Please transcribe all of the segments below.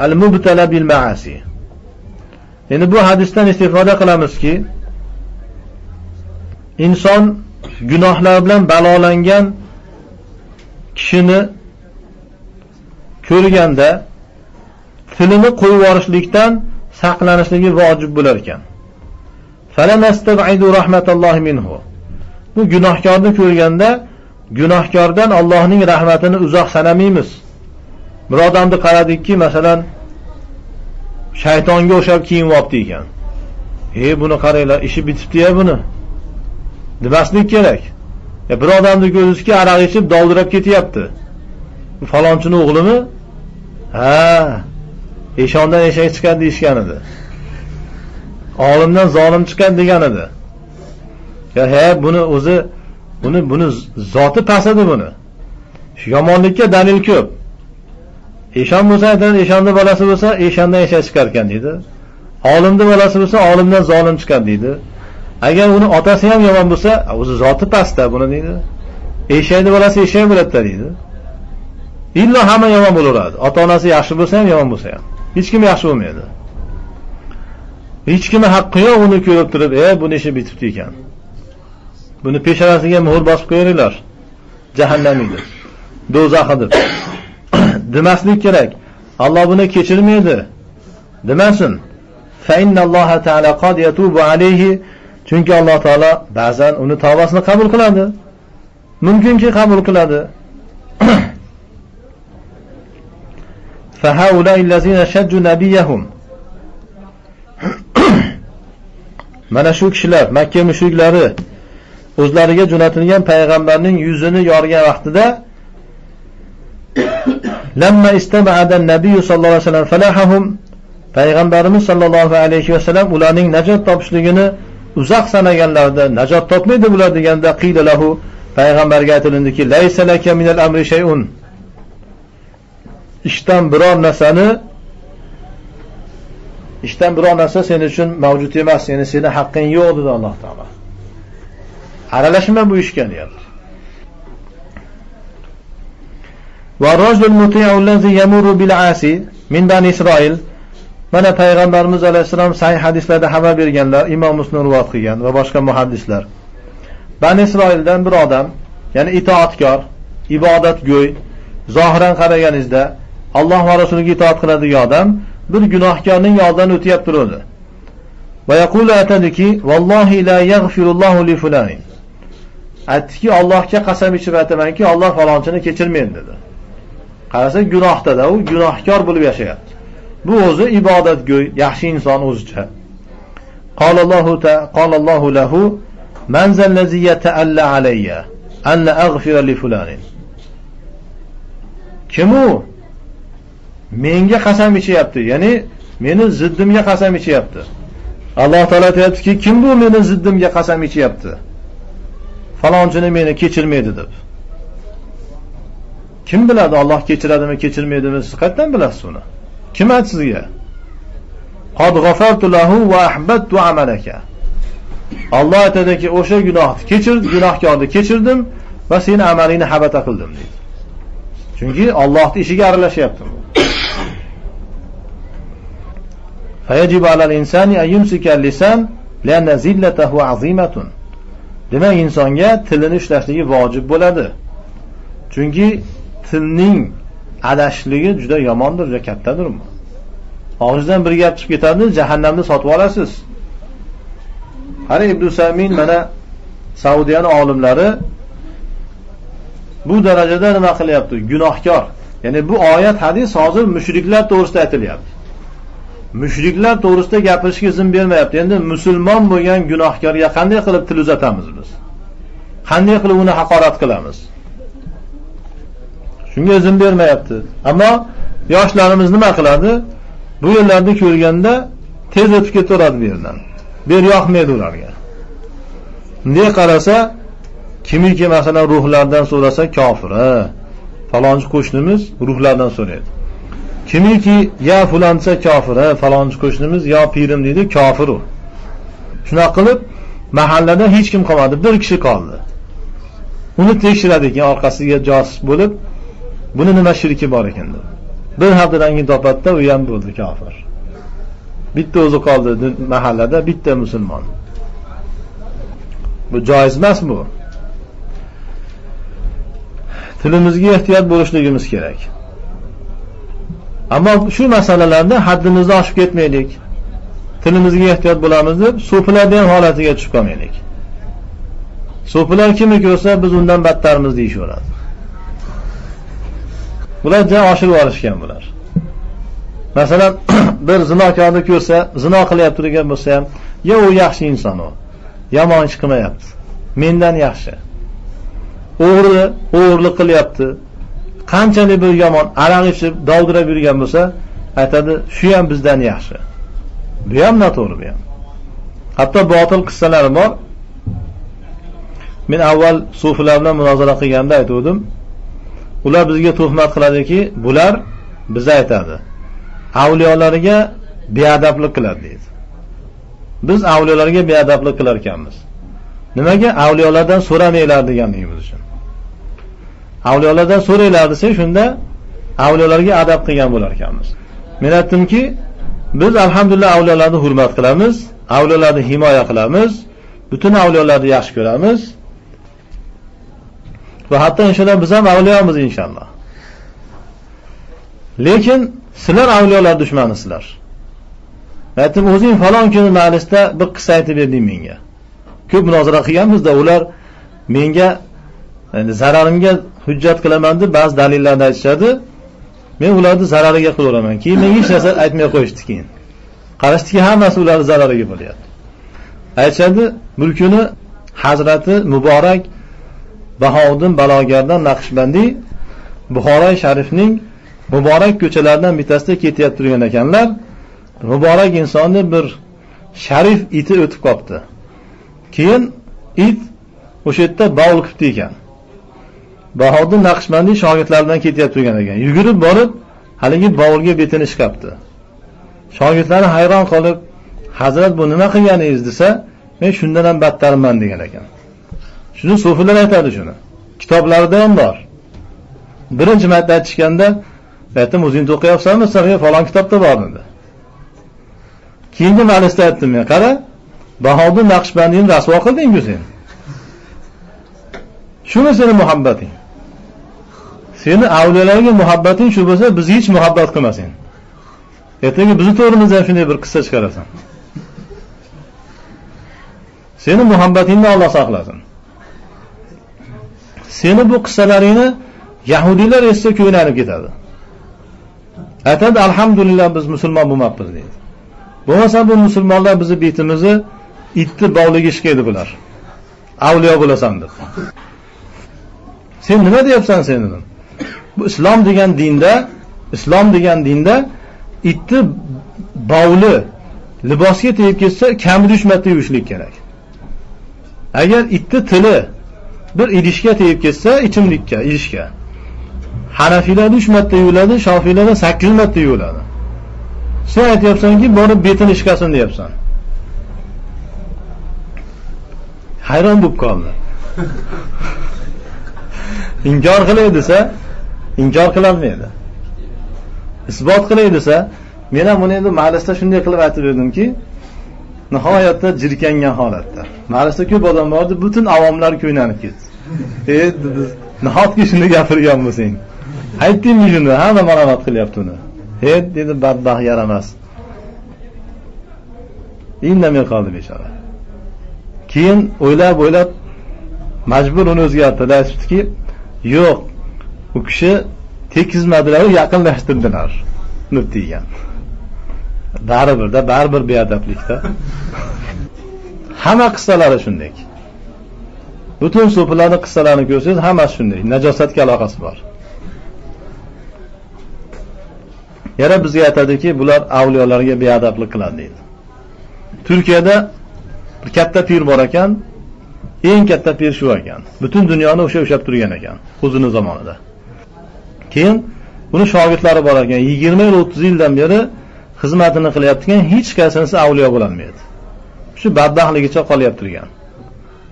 al-mubtala bil ma'asi. Endi bu hadisdan istifoda qilamizki, inson gunohlar bilan balolangan kishini ko'rganda tilini qo'yib yuborishlikdan saqlanishligi vojib bo'lar ekan. Falanastab'idu rahmatallohi minhu. Bu gunohkorni ko'rganda gunohkordan Allohning rahmatini uzoq sanamaymiz. Bir odamni qaradikki, masalan, shaytonga o'xshab kiyinyapti ekan. Buni qaranglar, ishi bitibdi-ya buni. Demaslik kerak. Bir odamni ko'rdingizki, aroq ichib dovdirab ketyapti. Bu falonchining o'g'limi? Eshondan eshak chiqadi deyishgan edi. Olimdan zolim chiqadi degan edi. Buni o'zi buni zoti past edi buni. Shu yomonlikka dalil ko'p. Eshon bo'lsa, eshonning bolasi bo'lsa, eshondan eshak chiqar ekan deydi. Olimning bolasi bo'lsa, olimdan zolim chiqadi deydi. Agar uni otasi ham yomon bo'lsa, o'zi zoti pastda buni deydi. Eshakning bolasi eshak bo'ladi deydi. Illo hamma yomon bo'laveradi. Ota-onasi yaxshi bo'lsa ham, yomon bo'lsa ham. Hech kim yaxshi bo'lmaydi. Hech kimni haqqi yo'q uni ko'rib turib, buni ishi bitibdi ekan. Buni peshonasiga muhr bosib qo'yinglar. Jahannamiydir. Do'zaxdir. Demaslik kerak. Alloh buni kechirmaydi. Demasin. Fa innalloha ta'ala qad yatubu alayhi. Chunki Alloh taolo ba'zan uni tavbasini qabul qiladi. Mumkinki qabul qiladi. Fa haula'i allazina shajju nabiyahum. Mana shu kishilar, Makka mushriklari o'zlariga jo'natilgan payg'ambarning yuzini yorgan vaqtida lamma istab'ada an-nabiy sallallohu alayhi vasallam falahum, payg'ambarimiz sallallohu alayhi vasallam ularning najot topishligini uzoq sanaganlarida najot topmaydi bular deganda qila lahu, payg'ambarga aytilindiki, laysa laka minal amri shay'un. Ishdan biror narsa sening uchun mavjud emas, seni haqqing yo'q dedi Alloh taolo. Aralashma bu ishga deyapti. Va rajul muti'u allazi yamuru bil asi min bani Isroil. Mana payg'ambarimiz alayhisalom sahih hadislarda xabar berganlar, Imom Muslim rivoyat qilgan va boshqa muhaddislar. Bani Isroildan bir odam, ya'ni itoatkor, ibodatgo'y, zohiran qaraganingizda Alloh va rasuliga itoat qiladigan odam bir gunohkorning yonidan o'tib turadi. Va yaqulu atadiki, vallohi la yaghfirullohu li fulanin. Aytdiki, Allohga qasam ichib aytamanki, Alloh falonchini kechirmaydi dedi. Qarasa gunohda-da, u gunohkor bo'lib yashayapti. Bu o'zi ibodatgo'y, yaxshi inson o'zicha. Qalallohu lahu man zallazi yata'alla alayya an la aghfira li fulanin. Kim u? Menga qasam ichyapti, ya'ni meni ziddimga qasam ichyapti. Alloh taolo aytayaptiki, kim bu meni ziddimga qasam ichyapti? Falonchini meni kechirmaydi deb. Kim biladi Alloh kechiradimi, kechirmaydimi? Siz qayerdan bilasiz uni? Kim aytdi sizga? Qad ghafartu lahu va ahbattu amalaka. Alloh aytadiki, o'sha gunohkorni kechirdim va seni amalingni habata qildim deydi. Chunki Allohning ishiga aralashyapti. Fayajibu alal insani an yumsika al-lisan li'anna zillatahu 'azimatun. Demak, insonga tilini ushlashligi vojib bo'ladi. Chunki tilning adashligi juda yomondir, juda kattadir bu. Og'izdan bir gap chiqib ketadi, jahannamni sotib olasiz. Qari Ibn Samin mana Saudiyaning olimlari bu darajada nima qilyapti? Gunohkor. Ya'ni bu oyat, hadis hozir mushriklar to'g'risida aytilyapti. Mushriklar to'g'risida gapirishga izn bermayapti. Endi musulmon bo'lgan gunohkorga qanday qilib til uzatamiz biz? Qanday qilib uni haqorat qilamiz? Shunga izn bermayapti. Ammo yoshlarimiz nima qiladi? Bu yerlarni ko'rganda tez o'tib ketaveradi bu yerdan. Bir yoqmaydi ularga. Bunday qarasa, kimiki masalan ruhlardan so'rasa kofir, falonchi qo'shnimiz ruhlardan so'raydi. Kimiki ya faloncha kofir, falonchi qo'shnimiz yo pirim deydi, kofir u. Shunaqa qilib mahallada hech kim qolmadi, bir kishi qoldi. Uni tekshiradi ekan orqasiga josus bo'lib, buni nima shirki bor ekan deb. bir haftadan keyin topadi-da, u ham bo'ldi kofir. Bitta o'zi qoldi mahallada, bitta musulmon. Bu joiz emas bu. Tilimizga ehtiyot bo'lishligimiz kerak. Ammo shu masalalarda haddimizni oshib ketmaylik. Tilimizga ehtiyot bo'lamiz deb so'pilarni ham holatiga tushib qolmaylik. So'pilar kimni ko'rsa biz undan battarmiz deyishaveradi. Bular jan oshirib olishgan bular. Masalan, bir zinokorni ko'rsa, zino qilyapti turgan bo'lsa ham, yo u yaxshi inson u. Yomon ish qilmayapti. Mendan yaxshi. O'g'irlik qilyapti. Qanchalik bir yomon aroq ichib, dovdirab yurgan bo'lsa, aytadi, shu ham bizdan yaxshi. Bu ham noto'g'ri bu ham. Hatto botil qissalar bor. Men avval sufilar bilan munozara qilganda aytdim. Ular bizga tuhmat qiladiki, bular biz aytadi. Avliyolariga beadablik qiladi deydi. Biz avliyolarga beadablik qilar ekanmiz. Nimaga? Avliyolardan so'ramanglar deganligimiz uchun. Avliyolardan so'ranglar desa, shunda avliyolarga adab qilgan bo'lar ekanmiz. Men aytdimki, biz alhamdulillah avliyolarni hurmat qilamiz, avliyolarni himoya qilamiz, butun avliyolarni yaxshi ko'ramiz. Va hatto inshaalloh biz ham avliyomiz inshaalloh. Lekin sizlar avliyolar dushmanisizlar. Aytdim, o'zing falon kuni majlisda bir qissa aytib berding menga. Ko'p munozara qilganmiz-da, ular menga zararimga hujjat qilaman deb ba'zi dalillarni aytishadi. Men ularni zarariga qilaman. Keyin menga hech narsa aytmay qo'yishdi keyin. Qarashdiki, hammasi ularning zarariga bo'lyapti. Aytishadi, bir kuni Hazrati Muborak Bahovuddin Balogardan Naqshbandiy Buxoroy sharifning muborak ko'chalaridan bittasida ketayotib turgan ekanlar. Muborak insonni bir sharif iti o'tib qopti. Keyin it o'sha yerda bovul qilibdi ekan. Bahovuddin Naqshbandiy shogirdlaridan ketayotib turgan ekan. Yugurib borib, haligi bovulga betini ishqabdi. Shogirdlari hayron qolib, "Hazrat, bu nima qilganingiz?" desa, "Men shundan ham battarman" degan ekan. Shuni sufilar aytadi shuni. Kitoblarida ham bor. Birinchi marta aytishganda, aytdim, "O'zing o'qiyapsanmi? Sen falon kitobda bor" dedi. Keyingi majlisda aytdim, "Men qara, Bahovuddin Naqshbandiyni rasvo qilding-ku sen. Shuni seni muhabbating. Seni avliyolarga muhabbating shu bo'lsa, bizga hech muhabbat qilmasin. Ertaga bizni to'g'rimizdan shunday bir qissa chiqarasan. Seni muhabbatingni Alloh saqlasin. Seni bu qissalaringni yahudiylar eshitsa ko'nalib ketadi. Aytadi, alhamdulillah biz musulmon bo'lmabmiz deydi. Bo'lmasa bu musulmonlar bizni betimizni itni bog'liga ishlaydi bular. Avliyo bo'lasan deb. Sen nima deyapsan sen dedim. Bu islom degan dinda itni bog'li libosga tegib ketsa, kamida 3 marta yuvishlik kerak. Agar itni tili bir idishga tegib ketsa, idishga. Hanafiylar 3 marta yuviladi, Shofiylar 8 marta yuviladi. Sen aytyapsanki, borib betini ishqasin deyapsan. Hayron bo'lib qoldi. Inkor qilay desa, inkor qila olmaydi. Isbot qilay desa, men ham buni endi majlisda shunday qilib aytib berdimki, nihoyatda jirkangan holatda. Majlisda ko'p odam bordi, butun avomlar ko'ynanib ketdi. Dedi, nahotki shuni gapirgan bo'lsang. Aytdingmi shuni? Hamma ma'lumot qilyapti uni. Dedi, badbaxt yaramas. Indamay qoldi bechora. Keyin o'ylab majbur uni o'zgartirdi. Aytibdiki, yo'q, u kishi tekizmadilar, yaqinlashtirdilar. Nutdigan. Baribir beadablikda. Hamma qissalari shunday. Butun so'pilarning qissalarini ko'rsangiz, hammasi shunday. Najosatga aloqasi bor. Yana bizga aytadiki, bular avliyolarga beadablik qiladi deydi. Turkiyada bir katta pir bor ekan, eng katta pir shu ekan. Butun dunyoni o'sha ushlab turgan ekan, o'zini zamonida. Keyin buni shogirdlari bor ekan, 20 yil 30 yildan beri xizmatini qilyapti, hech qaysinisi avliyo bo'la olmaydi. Shu badbaxtligicha qolyapti turgan.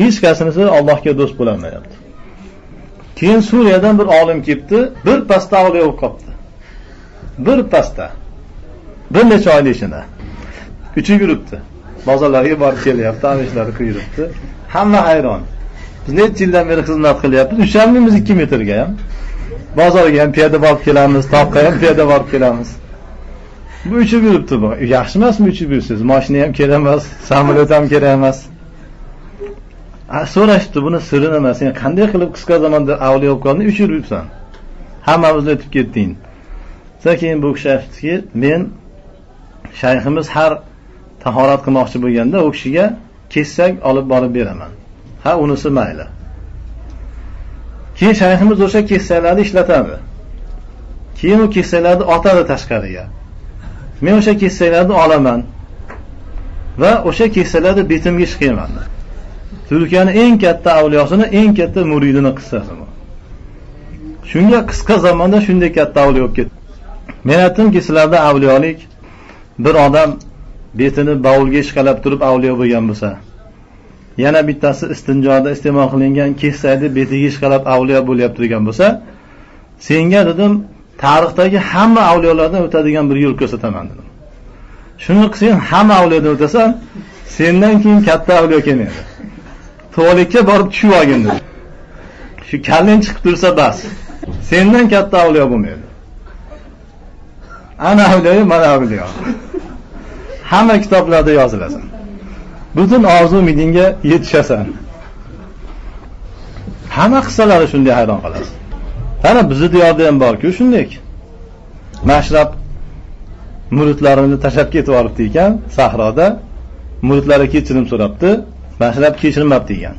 Hech qaysinisi Allohga do'st bo'la olmayapti. Keyin Suriyadan bir olim kelibdi, bir pasda avliyo bo'lib qoldi. Bir pasta. Bir necha oylik ichida. Uchib yuribdi. Bozorlarga borib kelyapti, amishlar quyiribdi. Hamma hayron. Biz necha yildan beri xizmat qilyapmiz. Ushalmaymiz 2 metrga ham. Bozorga ham piyoda borib kelamiz, toqqa ham piyoda borib kelamiz. Bu uchib yuribdi bu. Yaxshi emasmi uchib yursiz? Mashina ham kerak emas, samolyot ham kerak emas. So'rashdi, buni siri nima? Sen qanday qilib qisqa zamonda avliyo bo'lib qolding, uchib yuribsan? Hammamizni o'tib ketding. Keyin bu kishi aytdiki, men shayximiz har tahorat qilmoqchi bo'lganda u kishiga kesak olib borib beraman. Ha, unisi mayli. Keyin shayximiz o'sha kesaklarni ishlatadi. Keyin u kesaklarni otadi tashqariga. Men o'sha kesaklarni olaman va o'sha kesaklarni betimga chiqaman. Turkiyaning eng katta avliyosini, eng katta muridini qissasi bu. Shunga qisqa zamonda shunday katta avliyo bo'lib ketdi. Men aytdimki, sizlarda avliyolik bir odam betini bavulga ishqalab turib avliyo bo'lgan bo'lsa, yana bittasi istinjoda iste'mol qilingan kesakni betiga ishqalab avliyo bo'lyapti degan bo'lsa, senga dedim, tarixdagi hamma avliyolardan o'tadigan bir yo'l ko'rsataman dedim. Shuni qilsang, hamma avliyodan o'tasan, sendan keyin katta avliyo kelmaydi. Tuvaletga borib tushib olgin dedi. Shu kallang chiqib tursa bas. Sendan katta avliyo bo'lmaydi. Ana avliyo, mana avliyo. Hamma kitoblarda yozilasan. Butun orzu umidingga yetishasan. Hamma qissalari shunday hayron qolasiz. Ana bizni diyorda ham bor-ku shunday. Mashrab muridlarini tashlab ketib olibdi ekan, sahroda muridlari kechirim so'rabdi. Mashrab kechirmabdi ekan.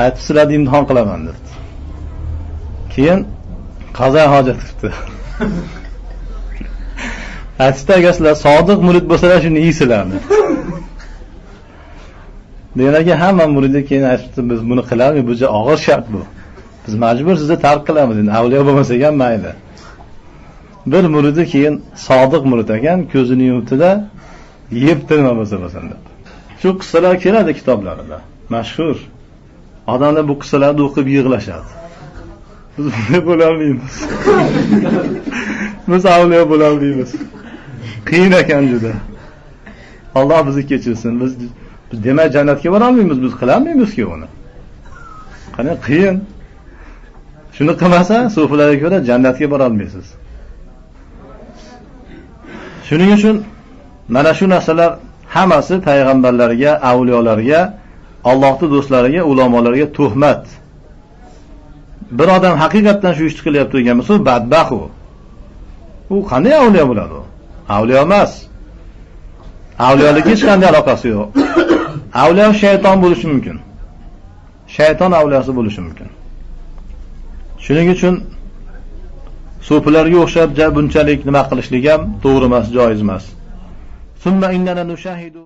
Aytib, sizlarni imtihon qilaman dedi. Keyin qazo hojat qilibdi. Aytdi, agar sizlar sodiq murid bo'lsalar shuni yeysizlarni. Denaga hamma muridlar keyin aytdi, biz buni qilamiz, bu juda og'ir shart bu. Biz majbur sizni tark qilamiz, endi avliyo bo'lmasak ham mayli. Bir muridi keyin sodiq murid ekan, ko'zini yumibdi-da, yebdi nima bo'lsa bo'lsin deb. Shu qissalar keladi kitoblarida, mashhur. Odamlar bu qissalarni o'qib yig'lashadi. Biz bunday bo'la olmaymiz. Biz avliyo bo'la olmaymiz. Qiyin ekan juda. Alloh bizni kechirsin. Biz demak jannatga bora olmaymiz, biz qila olmaymiz-ku uni. Qani qiyin. Shuni qilmasa, sufilarga ko'ra jannatga bora olmaysiz. Shuning uchun mana shu narsalar hammasi payg'ambarlarga, avliyolarga, Allohning do'stlariga, ulamolarga tuhmat. Bir odam haqiqatan shu ishni qilyapti degan bo'lsa, badbaxt u. U qanday avliyo bo'ladi u? Avliyo emas. Avliyolikka hech qanday aloqasi yo'q. Avliyo shayton bo'lishi mumkin. Shayton avliyosi bo'lishi mumkin. Shuning uchun so'pilarga o'xshab bunchalik nima qilishlik ham to'g'ri emas, joiz emas. Summa innana nushahidu